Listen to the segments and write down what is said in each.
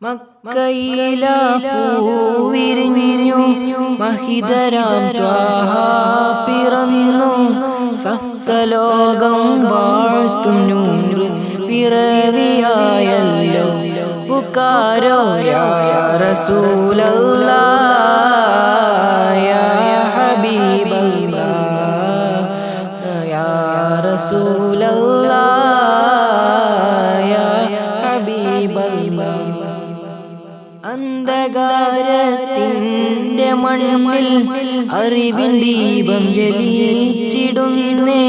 മക്കയില പൂവിരിഞ്ഞു മഹിതരാം ത്വാഹ പിറന്നു സപ്തലോകം വാഴ്ത്തും നൂറ് പിറവിയായല്ലോ പുകാരോ യാ റസൂലല്ലാഹ് യാ ഹബീബല്ലാഹ് യാ റസൂലല്ലാഹ് യാ ഹബീബല്ലാഹ്. അന്ധകാരത്തിൻ്റെ മണ്ണിൽ അറിവിൻ ദീപം ജ്വലിച്ചിടുന്നേ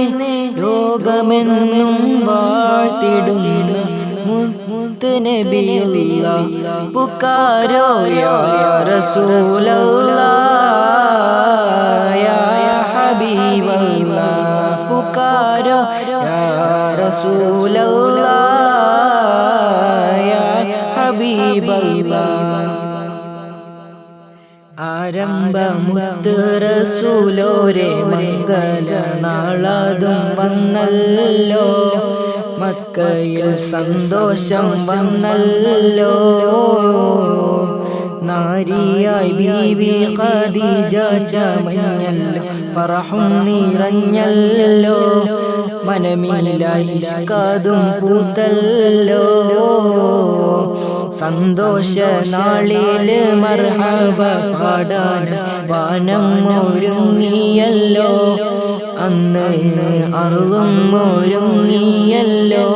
ലോകമെന്നും വാഴ്ത്തിടുന്ന മുത്ത് നബിയുള്ളാഹ് പുകാരോ യാ റസൂലല്ലാഹ് യാ ഹബീബല്ലാഹ് പുകാരോ യാ റസൂലല്ലാഹ് യാ ഹബീബല്ലാഹ്. ആരംഭമുത്ത് റസൂലോരെ മംഗല നാളതും വന്നല്ലോ മക്കയിൽ സന്തോഷം വന്നല്ലോ നാരിയായി ബീവി ഖദീജ ചമഞ്ഞല്ലോ ഫറഹും നിറഞ്ഞല്ലോ മനമിലായി ഇഷ്കാതും പൂത്തല്ലോ സന്തോഷ നാളില് മർഹബ പാടാൻ വാനം ഒരുങ്ങിയല്ലോ അന്ന് അർളും ഒരുങ്ങിയല്ലോ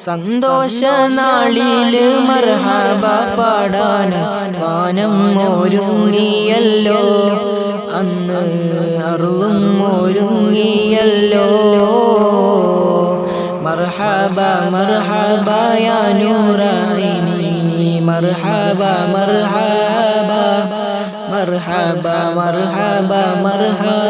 സന്തോഷ നാളില് മർഹബ പാടാൻ വാനം ഒരുങ്ങിയല്ലോ അന്ന് അർളും ഒരുങ്ങിയല്ലോ മർഹബ മർഹബ യാ നൂറൈനി മർഹബ മർഹബ മർഹബ മർഹബ മർഹബ